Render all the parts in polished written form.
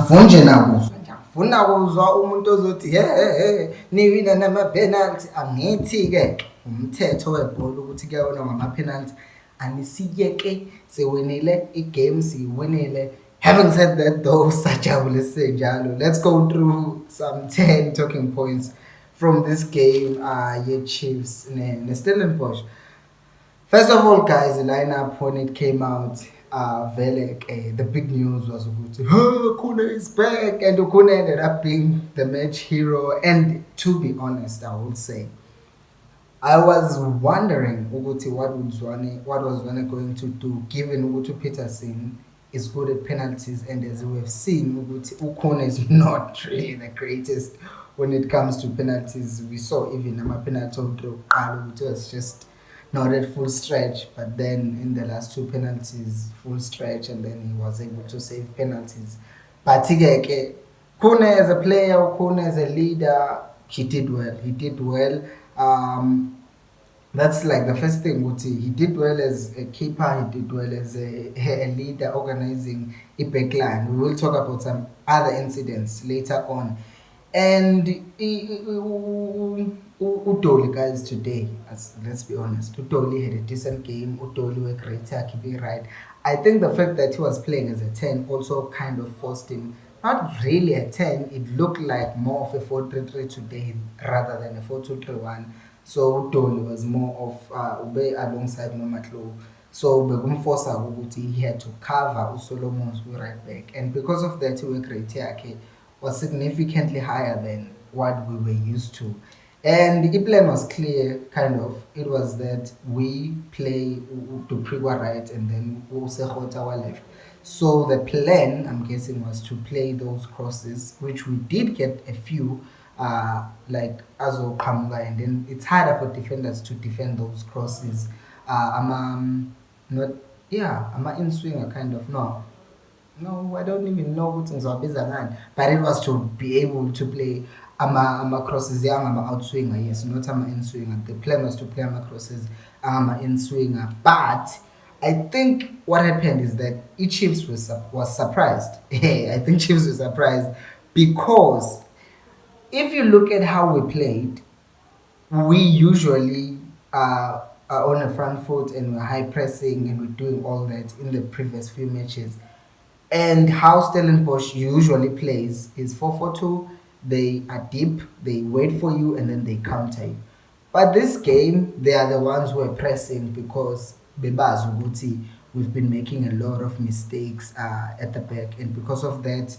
angivunje nakuzo ngiyafuna ukuzwa umuntu ozothi niwina nama-penalty. Angithi-ke umthetho webhola ukuthi kuyawona ngama-penalty, anisiyeke siwinile igame, siyiwinile. Having said that though, sajabulise njalo, let's go through some 10 talking points from this game ye-Chiefs ne-Stellenbosch. First of all, guys, the lineup when it came out, the big news was Kuna is back, and Kuna ended up being the match hero. And to be honest, I would say, I was wondering what was Zwane going to do, given Ugutu Peterson is good at penalties, and as we have seen, Ukuna is not really the greatest when it comes to penalties. We saw even a penalty draw, it was just not at full stretch, but then in the last 2 penalties, full stretch, and then he was able to save penalties. But Kuna as a player, Kuna as a leader, he did well. That's like the first thing. He did well as a keeper, he did well as a leader organizing a backline. We will talk about some other incidents later on. And Udoli, guys, today, let's be honest, Udoli had a decent game. Udoli were great, keeping right. I think the fact that he was playing as a 10 also kind of forced him, not really a 10, it looked like more of a 4-3-3 today rather than a 4-2-3-1. So Udoli was more of Ube alongside Nomatlo. So he had to cover Solomon's right back. And because of that, he was great, was significantly higher than what we were used to. And the plan was clear, kind of. It was that we play to Prigwa right and then Usehota left. So the plan, I'm guessing, was to play those crosses, which we did get a few, like Azo Kamga, and then it's harder for defenders to defend those crosses. I'm an in-swinger kind of, no, I don't even know what things are bizarre, but it was to be able to play crosses, outswinger, yes, not in-swinger. The plan was to play crosses, in-swinger. But I think what happened is that Chiefs was surprised. I think Chiefs were surprised because if you look at how we played, we usually are on a front foot and we're high pressing and we're doing all that in the previous few matches. And how Stellenbosch usually plays is 4-4-2. They are deep, they wait for you, and then they counter you. But this game, they are the ones who are pressing because Bebaz Uguti, we've been making a lot of mistakes at the back, and because of that,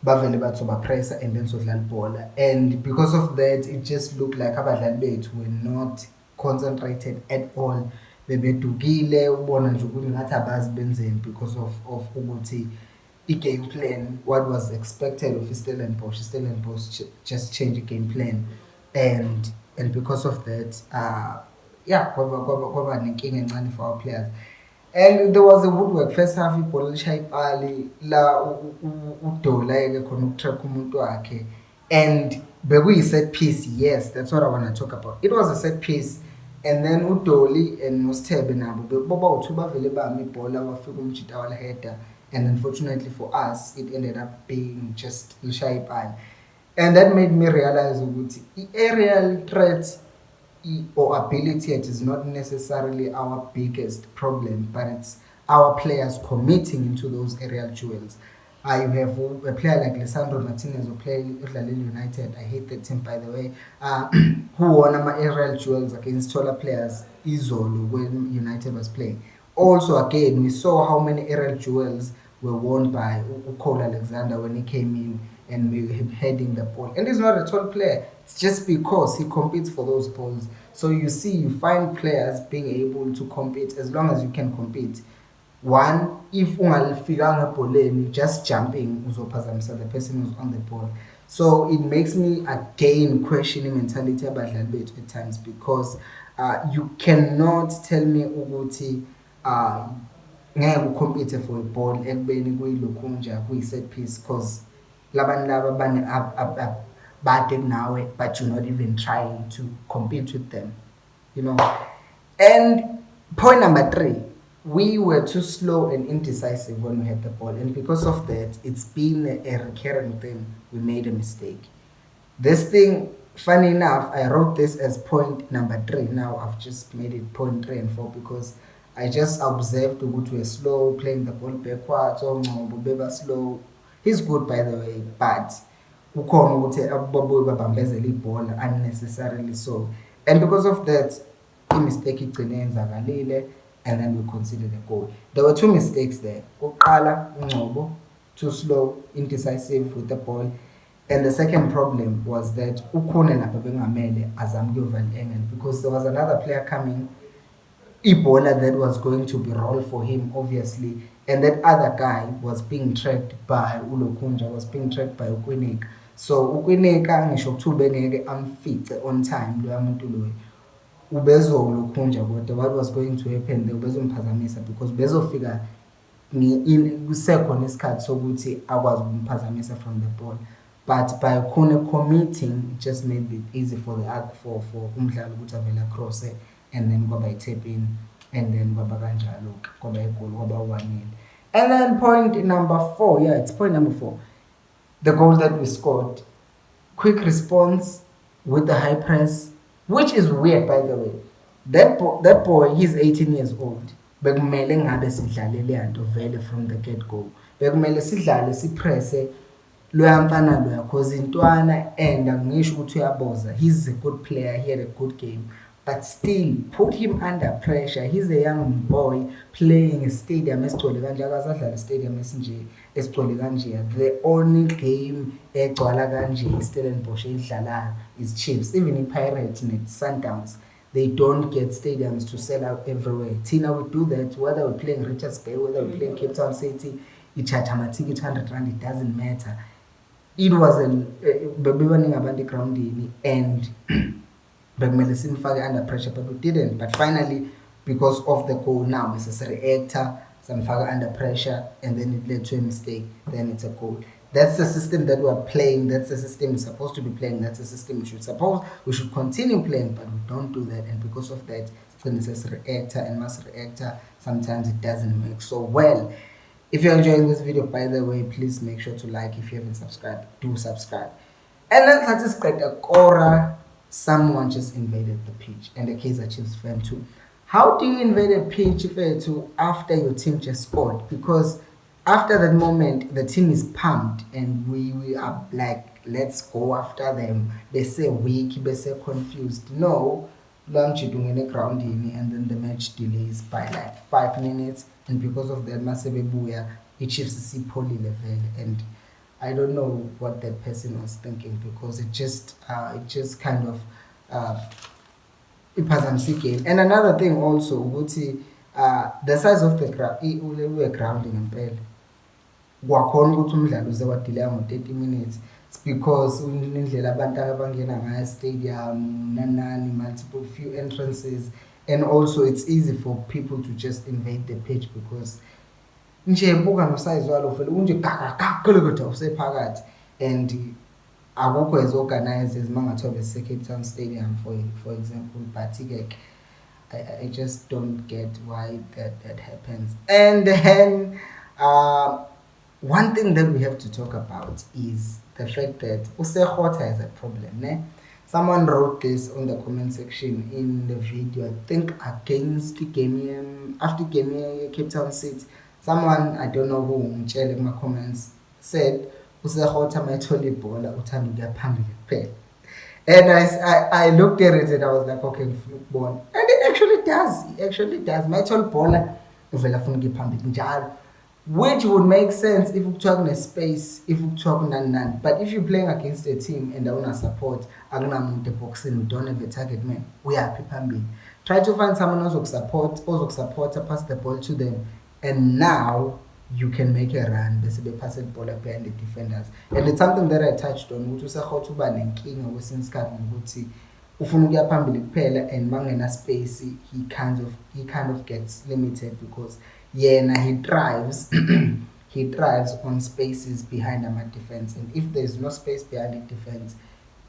Bavele Batsoba presser and then Sotlan Bola. And because of that, it just looked like Abadlan Bet were not concentrated at all. Bebedugile ubona nje ukuthi ngathi abazibenzeni because of ukuthi game plan, what was expected of Stellenbosch just change the game plan, and because of that kwaba nenkinga encane for our players. And there was a woodwork first half, ibhola lishaya ipali la uDola khona ukutrack umuntu wakhe, and bekuyi set piece. Yes, that's what I want to talk about. It was a set piece, and then uDoli and Nostebe nabo boba uthu bavele bami ibhola wafika umjita wala header, and unfortunately for us it ended up being just lishaya ipali. And that made me realize ukuthi aerial threat or ability, it is not necessarily our biggest problem, but it's our players committing into those aerial duels. You have a player like Lisandro Martinez who played at United. I hate that team, by the way. Who won aerial duels against taller players, Izolo, when United was playing. Also, again, we saw how many aerial duels were won by Cole Alexander when he came in and we were heading the ball. And he's not a tall player. It's just because he competes for those balls. So you see, you find players being able to compete as long as you can compete. One, if ungalifika ball, just jumping, uzophazamisa the person who's on the ball. So it makes me again questioning mentality about Lalbet at times, because you cannot tell me ukuthi ngeke ucompete for a ball ekubeni kuyilokhunja kuyi-set piece, because labantu laba bade nawe, but you're not even trying to compete with them, you know. And point number 3, we were too slow and indecisive when we had the ball, and because of that, it's been a recurring thing. We made a mistake. This thing, funny enough, I wrote this as point number 3. Now I've just made it point 3 and 4 because I just observed ukuthi we're slow, playing the ball backwards, or Ngcobo beba slow. He's good by the way, but ukhona ukuthi ababuye babambezele ibhola unnecessarily so. And because of that, mistake igcine yenzakalile and then we conceded a goal. There were 2 mistakes there. Oqala Ngcobo, too slow, indecisive with the ball. And the second problem was that ukhona lapha bengamele azame ukuyovala because there was another player coming, Ebola, that was going to be rolled for him obviously, and that other guy was being tracked by Ulokunja, was being tracked by Ukwinika. So Ukwinika ngisho kuthiwa bengeke amfice on time loya muntu loyo ubezolokhunja kodwa what was going to happen there ubezomphazamisa because bezofika kusekhona isikhathi sokuthi akwazi ukumphazamisa from the ball. But by Kone committing, it just made it easy for the for umdlali ukuthi avela cross and then kwaba tap in and then kwaba kanjalo kwaba igol kwaba 1-0. And then point number 4, yeah, it's point number 4. The goal that we scored, quick response with the high press, which is weird by the way. That boy, he's 18 years old. Bekumele ngabe sidlale le nto vele from the get go. Bekumele sidlale sipresse loya mfana loya cause intwana and angisho ukuthi uyaboza. He's a good player, he had a good game, but still put him under pressure. He's a young boy playing a stadium esigcwele kanje, akasadlala stadium esinje esigcwele kanje. The only game egcwala kanje Stellenbosch idlala is Chiefs. Even in Pirates and Sundowns, they don't get stadiums to sell out everywhere. Tina would do that whether we're playing Richards Bay, whether we're playing Cape Town City, i-charge ama-ticket 200 rand, it doesn't matter. It was bebebaningi abantu egroundini and bekumele simfake under pressure, but we didn't. But finally, because of the goal now, it's a reactor, samfaka under pressure, and then it led to a mistake, then it's a goal. That's the system that we're playing. That's the system we're supposed to be playing. That's the system we should continue playing, but we don't do that. And because of that, it's a reactor and mass reactor. Sometimes it doesn't make so well. If you're enjoying this video, by the way, please make sure to like. If you haven't subscribed, do subscribe. And then satisfied a Cora, someone just invaded the pitch, and the Kaizer Chiefs fan too. How do you invade a pitch after your team just scored? Because after that moment, the team is pumped and we are like, let's go after them. They say weak, they say confused. No, in the ground and then the match delays by like 5 minutes, and because of that, Masebebuya, the Chiefs see poorly level, and I don't know what that person was thinking because it just kind of iphazamisa game. And another thing also, the size of the ground, we grounding impela. Kwakhona ukuthi umdlalo uze wadelay ngo 30 minutes. It's because indlela abantu abangena ngayo stadium nanani multiple few entrances, and also it's easy for people to just invade the pitch because nje buka no size walo vele unje kakakakolokoda usephakathi and akukho as organized as mangathiwa bese Cape Town Stadium for example. But I just don't get why that happens. And then one thing that we have to talk about is the fact that Usekgotha is a problem. Ne? Someone wrote this on the comment section in the video, I think against the game, after game Cape Town City. Someone, I don't know who, in my comments, said Usekgotha mayithola ibhola uthanda ukuya phambili kuphela. And I looked at it and I was like, okay, football. And it actually does. Mayithola ibhola uvela afuna ukuya phambili njalo. Which would make sense if you're talking a space, if you're talking none. But if you're playing against a team and they want to support, the boxing, we don't have a target man. We are people. Try to find someone else who support, pass the ball to them, and now you can make a run. Basically, pass the ball up behind the defenders. And it's something that I touched on. Which was how to ban and king or since ufuna ukuya phambili kuphela and mangena space he kind of gets limited because he thrives on spaces behind my defense, and if there's no space behind the defense,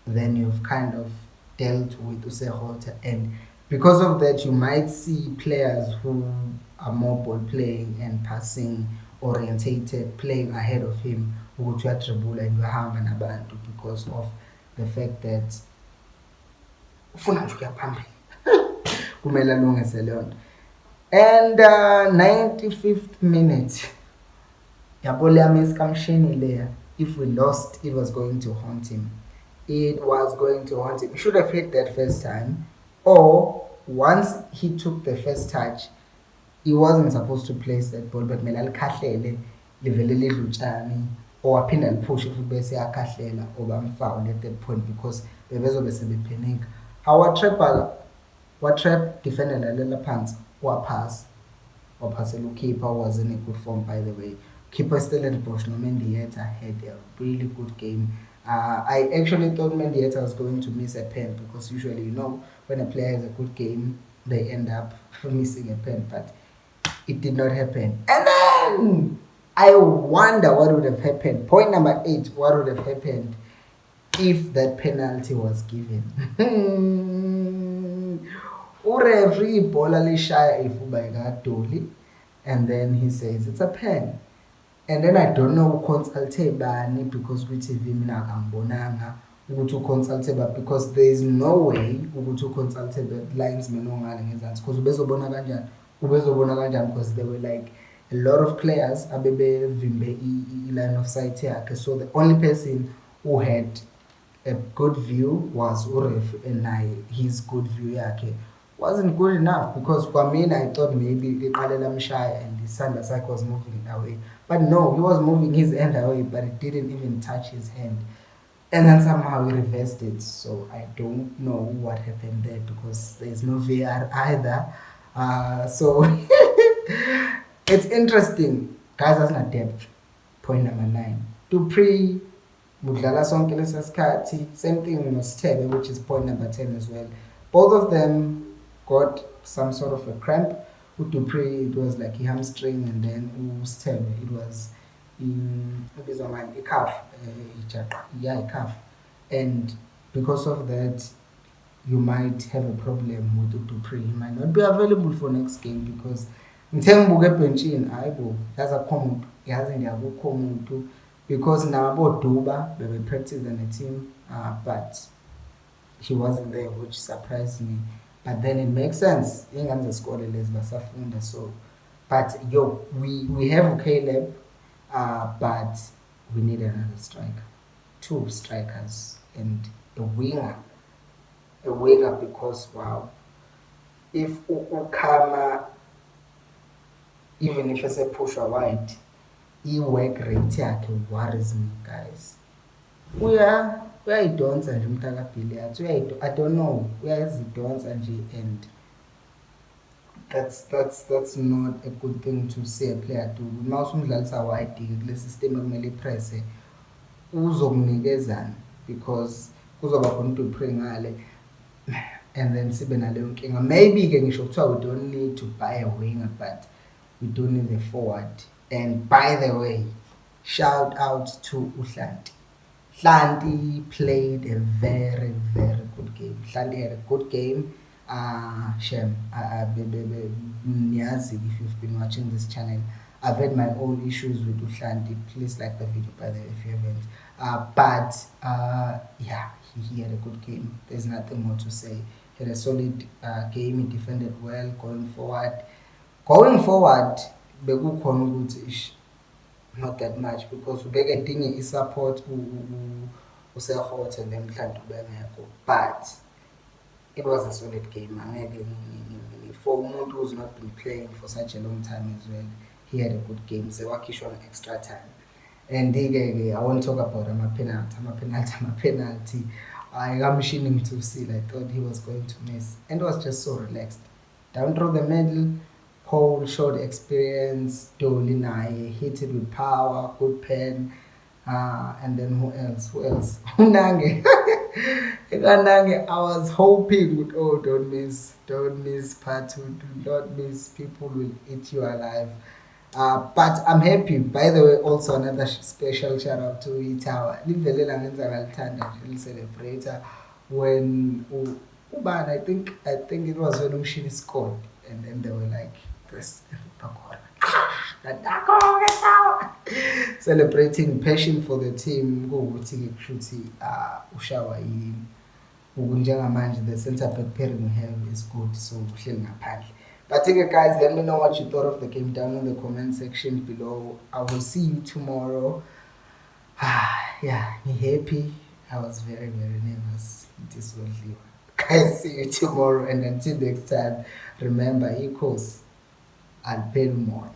then you've kind of dealt with Usekgotha, and Because of that, you might see players who are more ball playing and passing orientated playing ahead of him ukuthi uyadribula and uyahamba nabantu because of the fact that ufuna nje ukuya phambili kumele alungise leyo nto. And 95th minute yabo leya miss kamshini leya, if we lost it was going to haunt him. It was going to haunt him. He should have hit that first time, or once he took the first touch, he wasn't supposed to place that ball, but kumele alikhahlele livele lidle utshani, or aphinde aliphushe futhi bese ayakhahlela or bamfoul at that point because bebezobe sebephenika. Watrap defender lalela phansi waphasa waphasela ukeeper was in a good form, by the way. Keeper Stellenbosch no Mendieta had a really good game. I actually thought Mendieta was going to miss a pen because usually, when a player has a good game, they end up missing a pen, but it did not happen. And then I wonder what would have happened. Point number 8, what would have happened if that penalty was given? Ureferee ibhola lishaya ifuba ikadoli, and then he says it's a pen. And then I don't know uconsulte bani because kwi-TV mina akangibonanga ukuthi uconsulte ba, because there is no way ukuthi uconsulte the linesman ongale ngezansi because ubezobona kanjani because there were like a lot of players abebevimbe i-line of sight yakhe, so the only person who had a good view was uref, and his good view yakhe wasn't good enough because kwamina I thought maybe iqalela mshaya and his sandla sakhe was moving away, but no, he was moving his hand away but it didn't even touch his hand, and then somehow he reversed it. So I don't know what happened there because there's no VR either. So it's interesting. Guys, that's not depth. Point number 9. Dupree, Mudlala sonke lesa sikhathi. Same thing with Stebe, which is point number 10 as well. Both of them got some sort of a cramp. With Dupree, it was like a hamstring, and then Stebe, it was a calf. A calf. And because of that, you might have a problem with Dupree. He might not be available for next game because ngithengibuka ebenchini hayibo yazi ngiyakukho umuntu because nabo Duba bebe practice neteam, but he wasn't there, which surprised me. But then it makes sense. Ingane zesikole lezi basafunda, so but we have Caleb, but we need another striker, 2 strikers and a winger. Because wow, if Ukama, even if it's a push wide, i-work rate yakhe worries me, guys. Uyayidonsa nje umntakabhiliyathi, I don't know, uyazidonsa nje, and that's not a good thing to see a player do. Uma usumdlalisa wide-ke kule system ekumele ipresse uzokunikeza because kuzoba khona uDupree ngale, and then sibe naleyo nkinga. Maybe-ke ngisho kuthiwa we don't need to buy a winger, but we do need a forward. And by the way, shout out to Uhlanti. Hlanti played a very, very good game. Hlanti had a good game. Shem, Niazi, if you've been watching this channel, I've had my own issues with Uhlanti. Please like the video, by the way, if you haven't. But yeah, he had a good game. There's nothing more to say. He had a solid game. He defended well. Going forward, bekukhona ukuthi not that much because ubeke dinge i-support usehote nemhlanti ubengekho, but it was a solid game. Angeke for umuntu who's not been playing for such a long time as well, he had a good game. Sewakhishwa extra time. And I won't talk about penalty. I am shiming to see. I thought he was going to miss, and was just so relaxed. Down through the middle, Paul showed experience. Dolly hit it with power, good pen. And then who else? Unange. I was hoping, don't miss Patu, do not miss, people will eat you alive. But I'm happy. By the way, also another special shout out to Itawa. Livele langenza ngalithanda nje celebrator when But I think it was when Umshini scored, and then they were like this Bakora. Celebrating passion for the team kuwukuthi kushuthi ushawa yini njengamanje the centre back pairing we have is good, so uhleli ngaphandle. But guys, let me know what you thought of the game down in the comment section below. I will see you tomorrow. Yeah, me happy. I was very nervous. This was guys, see you tomorrow, and until next time, remember equals I'll pay more.